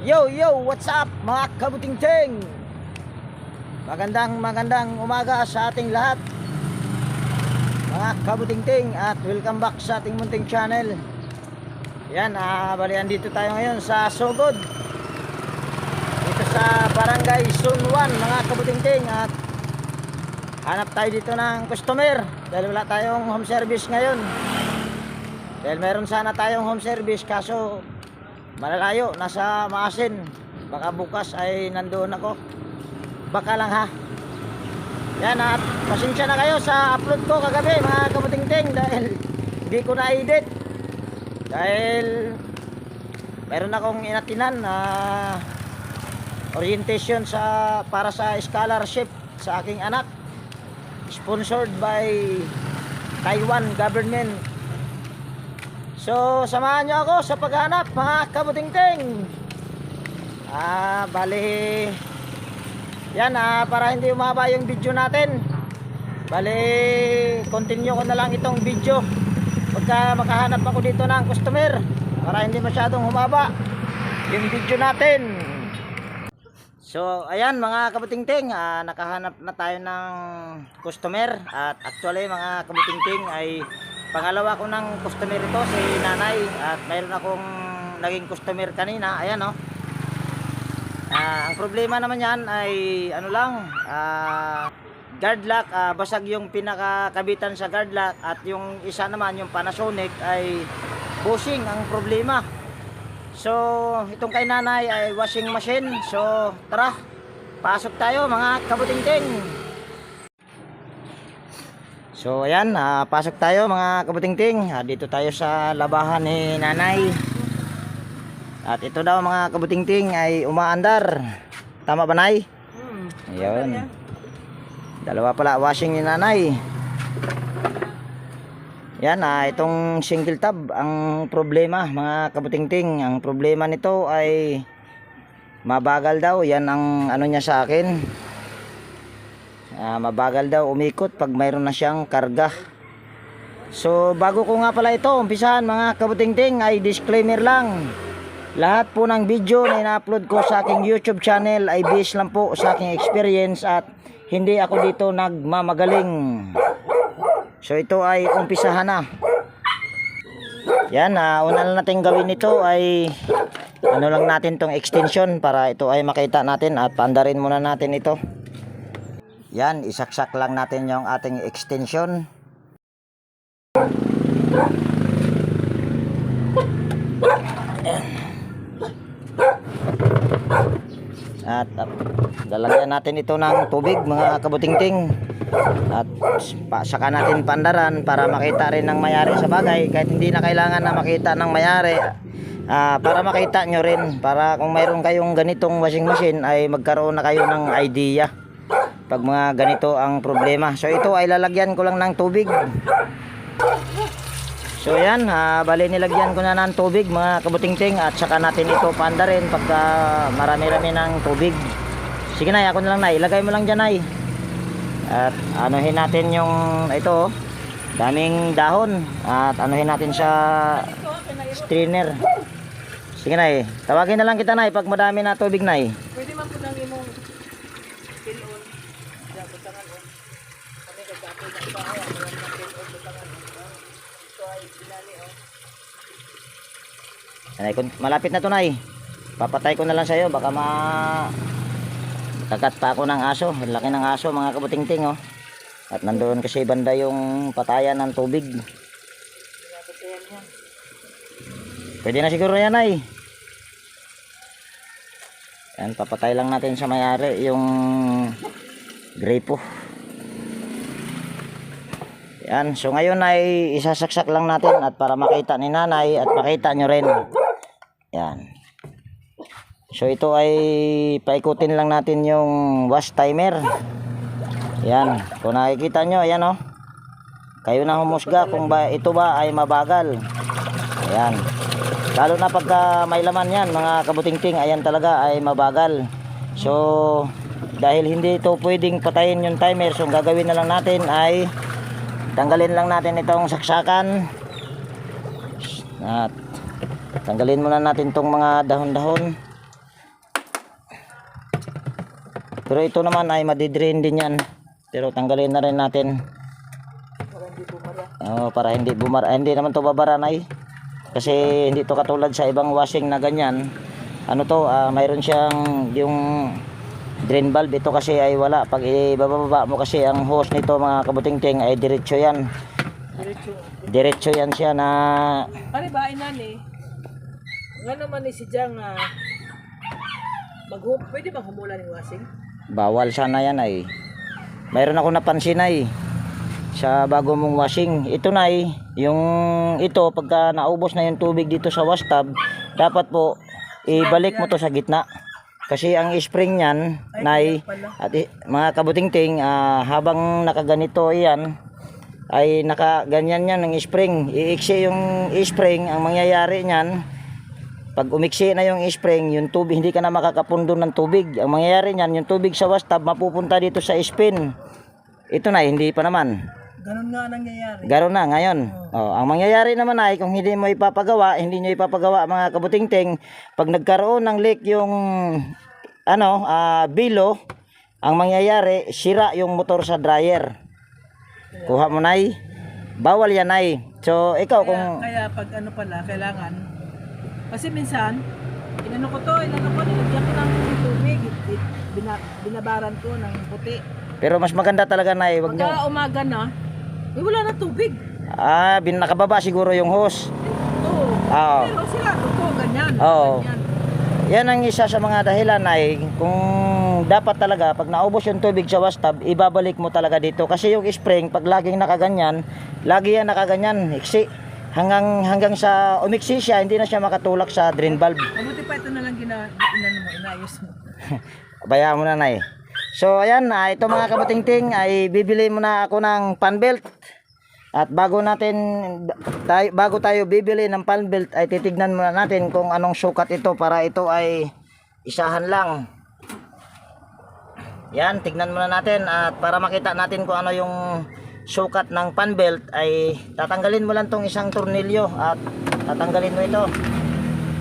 Yo, what's up mga kabutingting? Magandang umaga sa ating lahat mga kabutingting, at welcome back sa ating munting channel. Yan, balian dito tayo ngayon sa Sogod, dito sa Barangay Zone 1 mga kabutingting, at hanap tayo dito ng customer dahil wala tayong home service ngayon. Dahil meron sana tayong home service kaso malalayo, nasa Maasin. Baka bukas ay nandoon ako, baka lang ha. Yan, at pasensya na kayo sa upload ko kagabi mga kabutingting dahil hindi ko na-edit dahil meron akong inatinan na orientation para sa scholarship sa aking anak, sponsored by Taiwan government. So, samahan nyo ako sa paghanap mga kabutingting. Bali, yan, para hindi umaba yung video natin, bali, continue ko na lang itong video pagka makahanap ako dito ng customer para hindi masyadong humaba yung video natin. So, ayan mga kabutingting, nakahanap na tayo ng customer. At actually mga kabutingting ay pangalawa ko ng customer ito, si nanay. At mayroon akong naging customer kanina. Ayan o. Ang problema naman yan ay ano lang, guard lock, basag yung pinakakabitan sa guard lock. At yung isa naman, yung Panasonic, ay bushing ang problema. So itong kay nanay ay washing machine. So tara, pasok tayo mga kabutingting. So ayan, pasok tayo mga kabutingting. Dito tayo sa labahan ni nanay. At ito daw mga kabutingting ay umaandar. Tama ba, nay? Ayun. Dalawa pala washing ni nanay. Yan, itong single tab ang problema mga kabutingting. Ang problema nito ay mabagal daw. Yan ang ano niya sa akin. Mabagal daw umikot pag mayroon na siyang karga. So bago ko nga pala ito umpisahan mga kabutingting, ay disclaimer lang. Lahat po ng video na ina-upload ko sa aking YouTube channel ay based lang po sa aking experience at hindi ako dito nagmamagaling. So ito ay umpisahan na. Yan, una lang natin gawin ito ay ano lang natin tong extension para ito ay makita natin, at paandarin muna natin ito. Yan, isaksak lang natin yung ating extension. Yan. At lalagyan natin ito ng tubig mga kabutingting. At saka natin pandaran para makita rin ng mayari sa bagay, kahit hindi na kailangan na makita ng mayari, para makita nyo rin, para kung mayroon kayong ganitong washing machine ay magkaroon na kayo ng idea pag mga ganito ang problema. So ito ay lalagyan ko lang ng tubig. So yan, bali nilagyan ko na ng tubig mga kabutingting, at saka natin ito pandarin pagka marami-rami ng tubig. Sige nay, ako na lang nay, ilagay mo lang dyan nay. At anuhin natin yung ito, daming dahon, at anuhin natin sa strainer. Sige nay, tawagin na lang kita nay pag madami na tubig nay. Pwede man po nang imong pilon. Butangan o. Kami kagapon ng bahay. Ang mga pilon butangan o. Ito ay pinali o. Nay, malapit na to nay. Papatay ko na lang sa'yo, baka kagat pa ako ng aso. Laki ng aso mga kabutingting oh. At nandoon kasi banda yung patayan ng tubig. Pwede na siguro yan ay. Yan, papatay lang natin sa mayari yung gripo. Yan, so ngayon ay isasaksak lang natin, at para makita ni nanay at makita nyo rin. Yan. So ito ay paikutin lang natin yung wash timer. Yan, kung nakikita nyo, ayan o. Kayo na humusga kung ito ba ay mabagal. Ayan. Lalo na pagka may laman yan mga kabutingting, ayan talaga ay mabagal. So dahil hindi ito pwedeng patayin yung timer, so ang gagawin na lang natin ay tanggalin lang natin itong saksakan. At tanggalin muna natin tong mga dahon-dahon. Pero ito naman ay madidrain din yan. Pero tanggalin na rin natin. Para hindi bumara. Para hindi bumara. Hindi naman to babara na kasi hindi to katulad sa ibang washing na ganyan. Ano to, mayroon siyang yung drain valve. Ito kasi ay wala. Pag ibababa mo kasi ang hose nito mga kabutingting ay diretso yan. Diretso yan siya na Pare ba inani? Nga naman ni si Jang pwede bang humula ng washing? bawal sana yan ay. Mayroon ako napansin ay sa bago mong washing. Ito na yung ito pagka naubos na yung tubig dito sa wash tub, dapat po ibalik mo to sa gitna. Kasi ang spring niyan nay at mga kabutingting habang nakaganito yan ay nakaganyan yan ng spring. Iiksi yung spring, ang mangyayari niyan pag umiksi na yung spring, yung tubig hindi ka na makakapundo ng tubig. Ang mangyayari niyan, yung tubig sa wash tub mapupunta dito sa spin. Ito na hindi pa naman. Ganun nga nangyayari. Ganoon na ngayon. Ang mangyayari naman ay kung hindi mo ipapagawa, hindi niyo ipapagawa mga kabutingting, pag nagkaroon ng leak yung bilo, ang mangyayari sira yung motor sa dryer. Kuha mo nay. Bawal yan nay. So ikaw kung Kaya pag kailangan kasi minsan nilagyan ko ng tubig, binabaran ko ng puti. pero mas maganda talaga nay, wag nyo. Pagka umaga na, wala na tubig. Nakababa siguro yung hose. Oo. Oo. Pero sila, ganyan. Oo. Ganyan. Yan ang isa sa mga dahilan ay kung dapat talaga pag naubos yung tubig sa wash tub, ibabalik mo talaga dito. Kasi yung spring, pag laging nakaganyan, lagi yan nakaganyan, iksi. Hanggang sa umiksi siya, hindi na siya makatulak sa drain valve. Mabuti pa ito na lang inayos mo. Bayaan mo na nay. So ayan, ito mga kabutingting ay bibili muna ako ng pan belt. At bago tayo bibili ng pan belt ay titignan muna natin kung anong sukat ito para ito ay isahan lang. Yan, tignan muna natin at para makita natin kung ano yung sukat ng pan belt ay tatanggalin mo lang tong isang tornilyo at tatanggalin mo ito.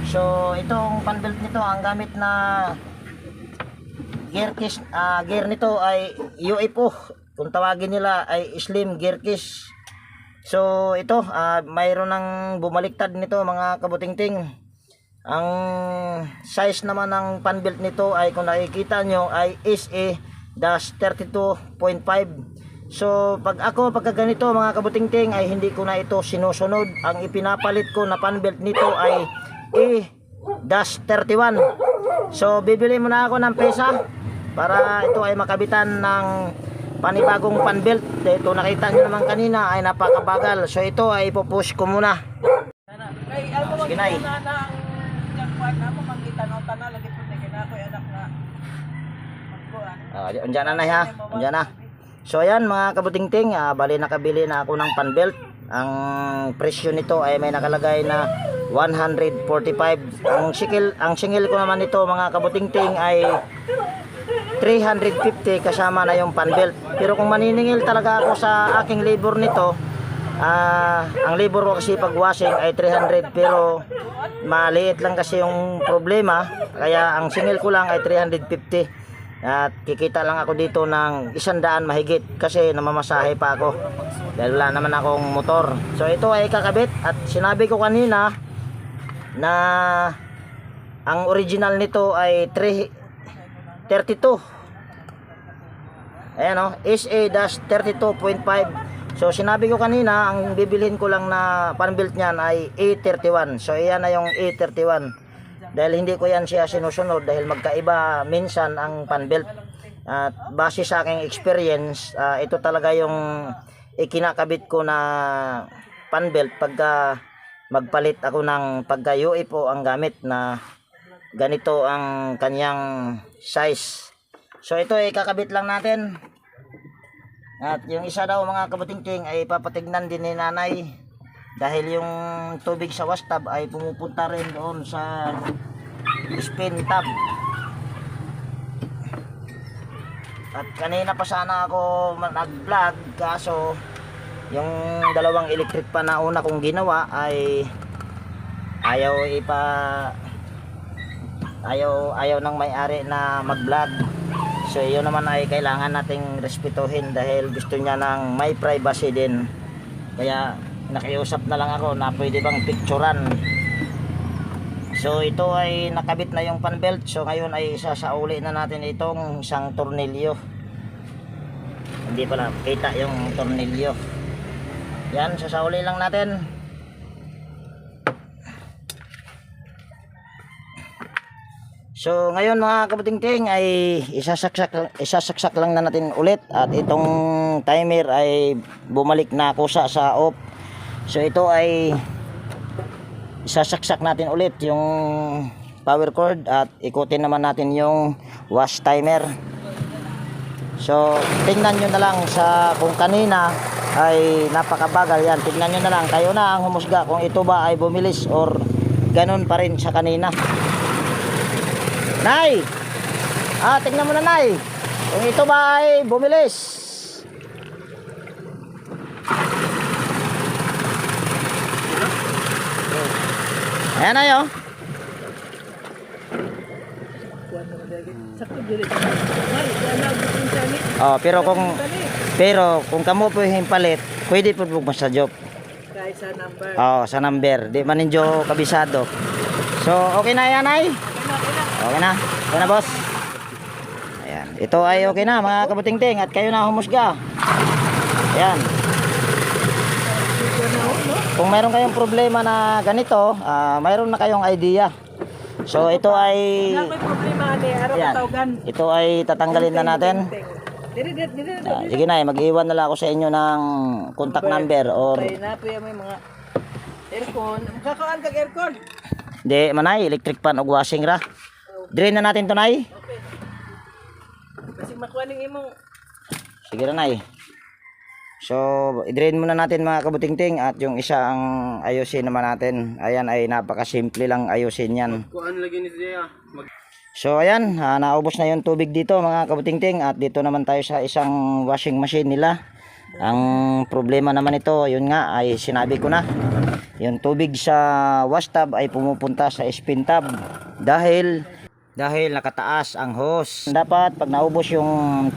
So itong pan belt nito, ang gamit na gear nito ay UFO, kung tawagin nila ay slim gear case. So ito mayroon ng bumaliktad nito mga kabutingting. Ang size naman ng pan belt nito ay kung nakikita nyo ay SA-32.5. So pagka ganito mga kabutingting ay hindi ko na ito sinusunod. Ang ipinapalit ko na pan belt nito ay A-31. So bibili muna ako ng pesa para ito ay makabitan ng panibagong pan belt. Ito nakita nyo naman kanina ay napakabagal. So ito ay ipopush ko muna. Sige na Andiyan na ha. Andiyan na. So ayan mga kabutingting, bali nakabili na ako ng pan belt. Ang presyo nito ay may nakalagay na 145. Ang singil ko naman nito mga kabutingting ay 350 kasama na yung pan belt. Pero kung maniningil talaga ako sa aking labor nito, ang labor ko kasi pag washing ay 300 pero maliit lang kasi yung problema, kaya ang singil ko lang ay 350. At kikita lang ako dito ng 100 mahigit kasi namamasahe pa ako dahil wala naman akong motor. So ito ay kakabit at sinabi ko kanina na ang original nito ay 32. Ayan o, SA-32.5. So sinabi ko kanina ang bibilhin ko lang na pan belt niyan ay A31. So ayan na yung A31. Dahil hindi ko yan siya sinusunod dahil magkaiba minsan ang pan belt. At base sa aking experience, ito talaga yung ikinakabit ko na pan belt pagka magpalit ako ng pagka UFO ang gamit na ganito ang kanyang size. So ito ay kakabit lang natin. At yung isa daw mga kabutingting ay papatignan din ni nanay dahil yung tubig sa wash tub ay pumupunta rin doon sa spin tub. At kanina pa sana ako nag-vlog kaso yung dalawang electric pa na una kong ginawa ay ayaw ng may-ari na mag-vlog. So yun naman ay kailangan nating respetuhin dahil gusto niya ng may privacy din. Kaya nakiusap na lang ako na pwede bang picturean. So ito ay nakabit na yung fan belt. So ngayon ay isasauli na natin itong isang tornilyo. Hindi pala kita yung tornilyo. Yan, sasauli lang natin. So ngayon mga kabutingting ay isasaksak lang na natin ulit at itong timer ay bumalik na kusa sa off. So ito ay isasaksak natin ulit yung power cord at ikutin naman natin yung wash timer. So tingnan nyo na lang sa kung kanina ay napakabagal yan. Tingnan nyo na lang, kayo na ang humusga kung ito ba ay bumilis or ganun pa rin sa kanina. Nay! Tingnan mo na, Nay. Kung ito ba ay bumilis. Ayan na yun. Oh, pero kung kamo po yung palit, pwede po bugmas sa job. Kahit sa number. Oh, sa number. Di man ninyo kabisado. So, okay na yan, Nay? Okay na. Okay na, boss. Ayan. Ito ay okay na, mga kabutingting. At kayo na humusga. Ayan. Kung mayroon kayong problema na ganito, mayroon na kayong idea. So, ito ay... May problema ni araw Ayan. katawgan. Ito ay tatanggalin na natin. Sige na, mag-iwan na lang ako sa inyo ng contact number or... Kaya na po yung may mga aircon. Kakaan kag aircon. Di, manay, electric pan o washing ra. Drain na natin to, Nay. Okay. Kasi makuha ng imong... Sige na, Nay. So, i-drain muna natin mga kabutingting at yung isa ang ayusin naman natin. Ayan ay napakasimple lang ayusin yan. Kuan lagi ni siya. So, ayan, naubos na yung tubig dito mga kabutingting at dito naman tayo sa isang washing machine nila. Ang problema naman ito, yun nga ay sinabi ko na. Yung tubig sa wash tub ay pumupunta sa spin tub dahil nakataas ang hose. Dapat pag naubos yung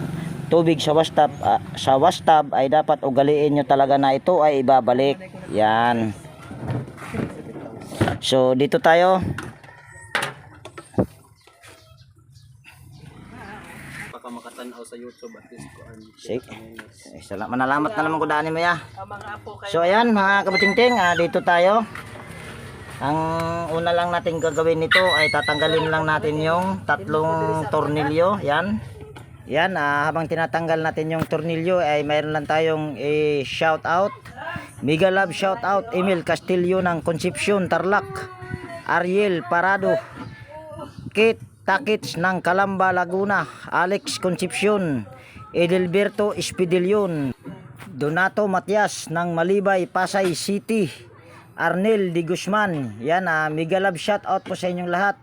tubig sa wash tub ay dapat ugaliin nyo talaga na ito ay ibabalik. Yan. So dito tayo. Baka makatanaw sa YouTube at least kuan. Sige. Manalamat na naman ko daanin mo ya. Ang mga apo kayo. So ayan mga kabutingting, dito tayo. Ang una lang natin gagawin nito ay tatanggalin lang natin yung tatlong tornilyo. Yan. Yan, habang tinatanggal natin yung tornilyo ay mayroon lang tayong shout out. Mega love shout out Emil Castillo ng Concepcion, Tarlac. Ariel Parado, Kate Takits ng Calamba, Laguna. Alex Concepcion, Edelberto Espidilyon, Donato Matias ng Malibay, Pasay City. Arnel Di Guzman. Yan, mega love shout out po sa inyong lahat.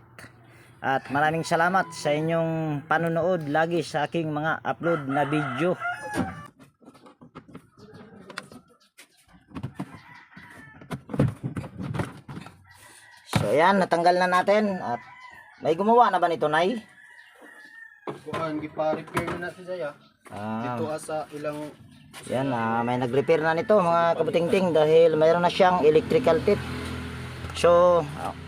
At maraming salamat sa inyong panonood lagi sa aking mga upload na video. So yan, natanggal na natin. At may gumawa na ba nito, Nay? Kuan gipa-repair na siya. Dito sa ilang yan, may nag-repair na nito mga kabutingting dahil mayroon na siyang electrical tip. So,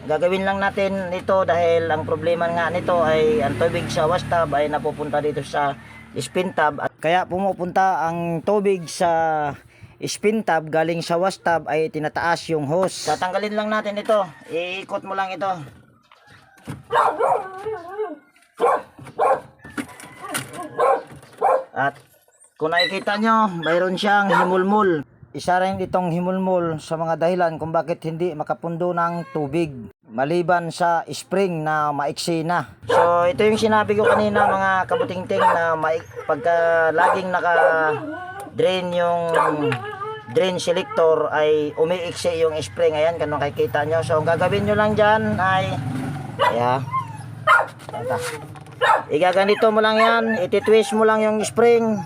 gagawin lang natin ito dahil ang problema nga nito ay ang tubig sa wash tub ay napupunta dito sa spin tub. At kaya pumupunta ang tubig sa spin tub galing sa wash tub ay tinataas yung hose. Tatanggalin lang natin ito. Iikot mo lang ito. At kung nakikita nyo, mayroon siyang himulmul. Isa rin itong himulmul sa mga dahilan kung bakit hindi makapundo ng tubig. Maliban sa spring na maiksi na. So ito yung sinabi ko kanina mga kabutingting na pagka laging naka-drain yung drain selector ay umiiksi yung spring. Ayan, kung nakikita nyo. So ang gagawin nyo lang dyan ay igaganito mo lang yan. Ititwist mo lang yung spring.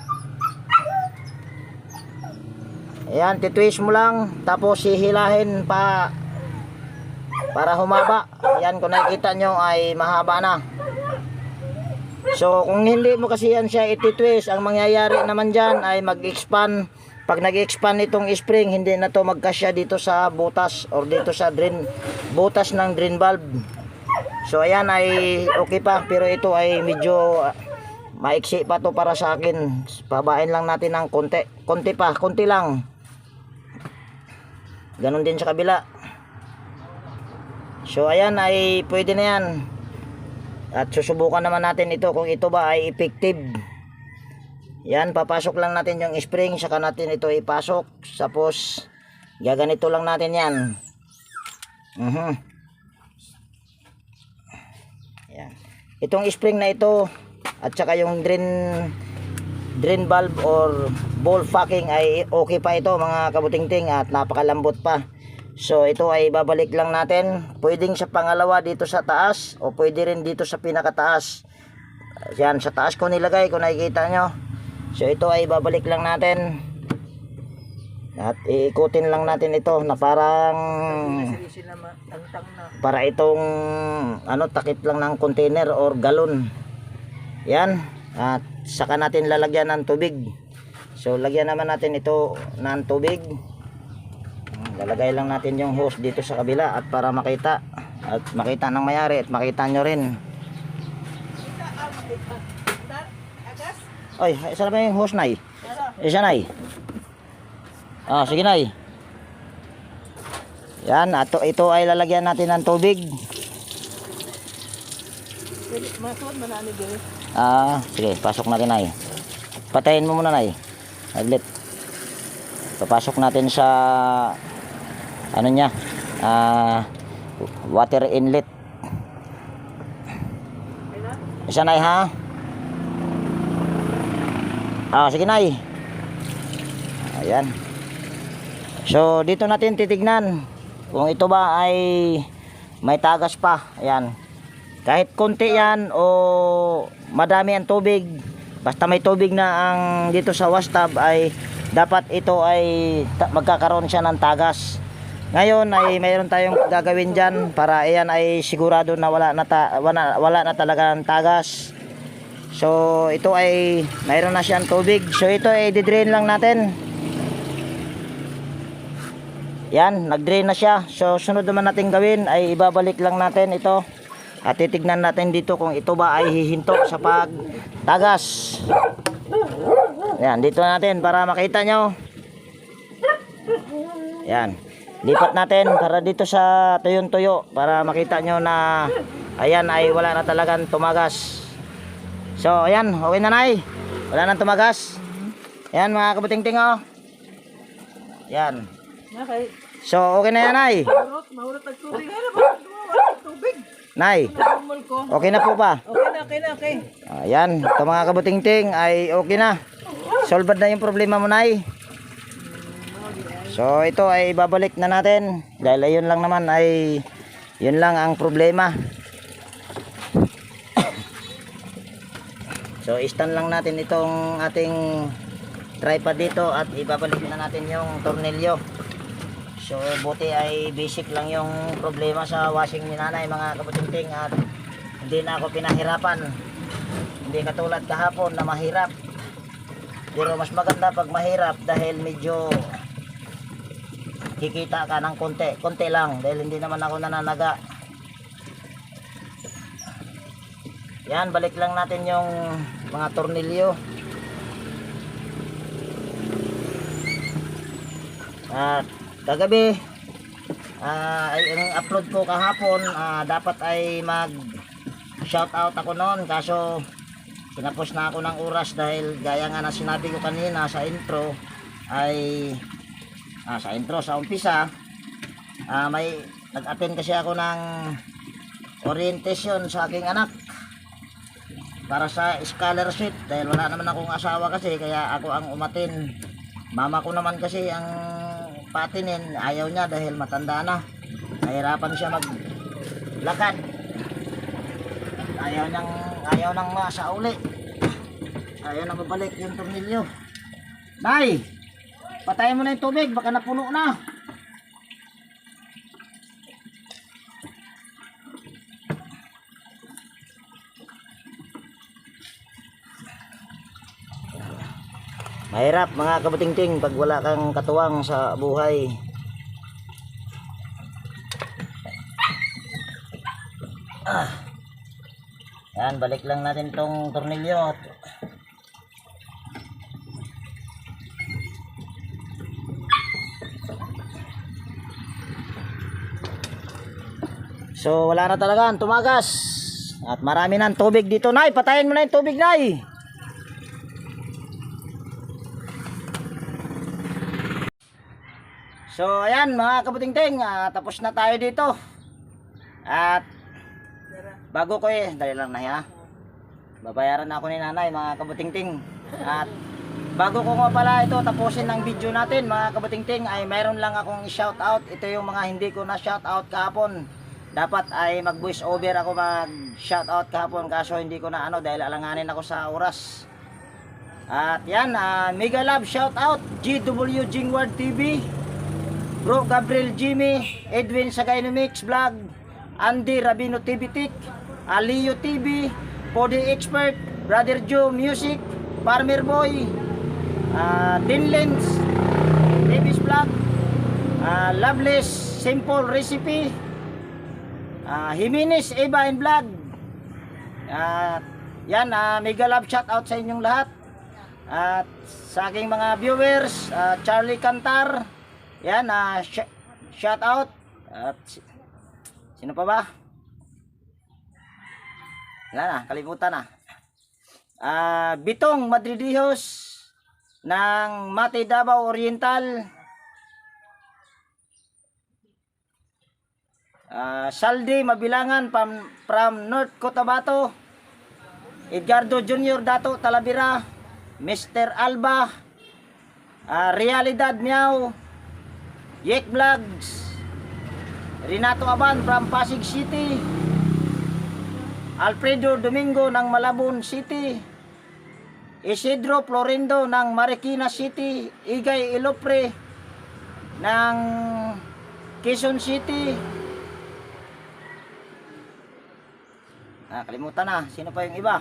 Ayan, titwist mo lang. Tapos hihilahin pa para humaba. Ayan, kung nakikita nyo ay mahaba na. So kung hindi mo kasi yan siya ititwist, ang mangyayari naman dyan ay mag-expand. Pag nag-expand itong spring, hindi na to magkasya dito sa butas or dito sa drain, butas ng drain valve. So ayan ay okay pa, pero ito ay medyo maiksi pa to para sa akin. Pabain lang natin ng konti, konti lang. Ganon din sa kabila. So ayan ay pwede na yan. At susubukan naman natin ito kung ito ba ay effective. Yan, papasok lang natin yung spring, saka natin ito ipasok. Tapos gaganito lang natin yan. Yan. Itong spring na ito at saka yung drain valve or ball fucking ay okay pa ito mga kabutingting at napakalambot pa. So ito ay babalik lang natin. Pwedeng sa pangalawa dito sa taas o pwede rin dito sa pinakataas. Yan, sa taas ko nilagay kung nakikita nyo. So ito ay babalik lang natin. At iikutin lang natin ito na parang para itong ano, takip lang ng container or galon. Yan. At saka natin lalagyan ng tubig. So lagyan naman natin ito ng tubig. Lalagay lang natin yung hose dito sa kabila at para makita at makita ng mayari at makita nyo rin. Oy, isa na ba yung hose, Nay? Isa, Nay. Ah, sige, Nay. Yan, at ito ay lalagyan natin ng tubig. Ah, sige, pasok natin, Nay. Patayin mo muna, Nay. Aglit. Papasok natin sa ano niya, water inlet. Isa, Nay, ha? Ah, sige, Nay. Ayan. So dito natin titignan kung ito ba ay may tagas pa. Ayan. Kahit konti yan o madami ang tubig, basta may tubig na ang dito sa washtub ay dapat ito ay magkakaroon siya ng tagas. Ngayon ay mayroon tayong gagawin dyan para ayan ay sigurado na wala na talaga ng tagas. So ito ay mayroon na siyang tubig. So ito ay di-drain lang natin. Yan, nag-drain na siya. So sunod naman natin gawin ay ibabalik lang natin ito. At titignan natin dito kung ito ba ay hihinto sa pagtagas. Yan, dito natin para makita nyo. Yan, lipat natin para dito sa tuyong-tuyo para makita nyo na ayan ay wala na talagang tumagas. So ayan, okay na, Nay. Wala nang tumagas. Ayan mga kabutingting, oh. Yan. Okay. So okay na yan, Nay. Mahurot ang tubig. Ano ba? Tubig. Nay, okay na po ba? Okay. Ayan, ito mga kabutingting ay okay na. Solved na yung problema mo, Nay. So ito ay babalik na natin. Dahil ayun lang naman ay yun lang ang problema. So stand lang natin itong ating tripod dito at ibabalik na natin yung tornilyo. So buti ay basic lang yung problema sa washing ni Nanay mga kabutingting at hindi na ako pinahirapan. Hindi katulad kahapon na mahirap. Pero mas maganda pag mahirap dahil medyo kikita ka ng konti lang dahil hindi naman ako nananaga. Yan, balik lang natin yung mga tornilyo. At kagabi ay upload ko kahapon, dapat ay mag shout out ako noon kaso sinapos na ako ng oras dahil gaya nga na sinabi ko kanina sa intro ay sa umpisa may nag-attend kasi ako ng orientation sa aking anak para sa scholarship dahil wala naman akong asawa kasi kaya ako ang umatin. Mama ko naman kasi ang patinin, ayaw niya dahil matanda na, nahirapan siya maglakad, ayaw nang masauli, ayaw nang babalik yung tornilyo. Nay, patayin mo na yung tubig baka napuno na. Mahirap mga kabutingting pag wala kang katuwang sa buhay. Yan, balik lang natin tong tornilyo. So wala na talaga, tumagas. At marami ng tubig dito, Nay. Patayin mo na yung tubig, Nay. So ayan mga kabutingting, tapos na tayo dito. At bago ko dali lang na ha. Babayaran na ako ni nanay mga kabutingting. At bago ko nga pala ito tapusin ng video natin mga kabutingting, ay mayroon lang akong i-shout out. Ito yung mga hindi ko na shout out kahapon. Dapat ay mag voice over ako mag shout out kahapon, kaso hindi ko na dahil alanganin ako sa oras. At yan, mega love shout out GW Jingward TV, Bro Gabriel Jimmy, Edwin Sagainomix Vlog, Andy Rabino TV Tik, Alio TV, Podi Expert, Brother Joe Music, Farmer Boy, Dinlens, Davis Vlog, Loveless Simple Recipe, Jimenez Eva and Vlog. Yan, mega love shout out sa inyong lahat. At sa aking mga viewers, Charlie Cantar, yan, shout out. At sino pa ba? Wala na, kalimutan na. Bitong Madridijos ng Mati Davao Oriental. Saldi Mabilangan from North Cotabato. Edgardo Jr. Dato Talavera, Mr. Alba, Realidad Miao, Yek Vlogs, Renato Aban from Pasig City, Alfredo Domingo ng Malabon City, Isidro Florindo ng Marikina City, Igay Ilopre ng Quezon City. Kalimutan na, sino pa yung iba?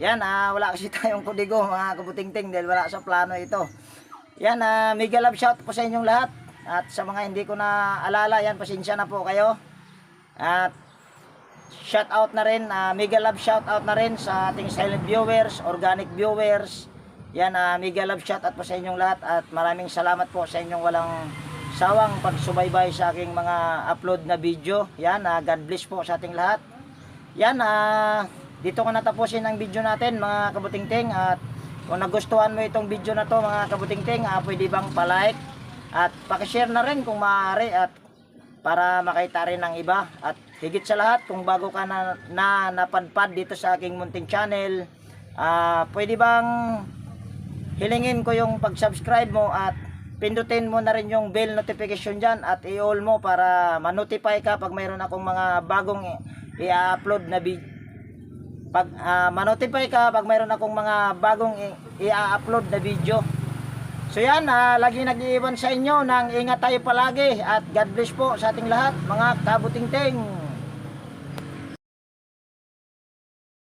Yan, wala kasi tayong kodigo mga kabutingting dahil wala sa plano ito. Yan, mega love shout po sa inyong lahat. At sa mga hindi ko na alala, yan, pasensya na po kayo. At shout out na rin, mega love shout out na rin sa ating silent viewers, organic viewers. Yan, mega love shout out po sa inyong lahat. At maraming salamat po sa inyong walang sawang pagsubaybay sa aking mga upload na video. Yan, God bless po sa ating lahat. Yan, dito ko natapusin ang video natin mga kabutingting. At kung nagustuhan mo itong video na to mga kabutingting, pwede bang palike at pakishare na rin kung maaari, at para makita rin ng iba. At higit sa lahat, kung bago ka na napadpad dito sa aking munting channel, pwede bang hilingin ko yung pag-subscribe mo at pindutin mo na rin yung bell notification dyan at i-all mo para ma-notify ka pag mayroon akong mga bagong i-upload na video. Ma-notify ka pag mayroon akong mga bagong i-upload na video. So yan, lagi nag-iiwan sa inyo ng ingat tayo palagi at God bless po sa ating lahat mga kabutingting.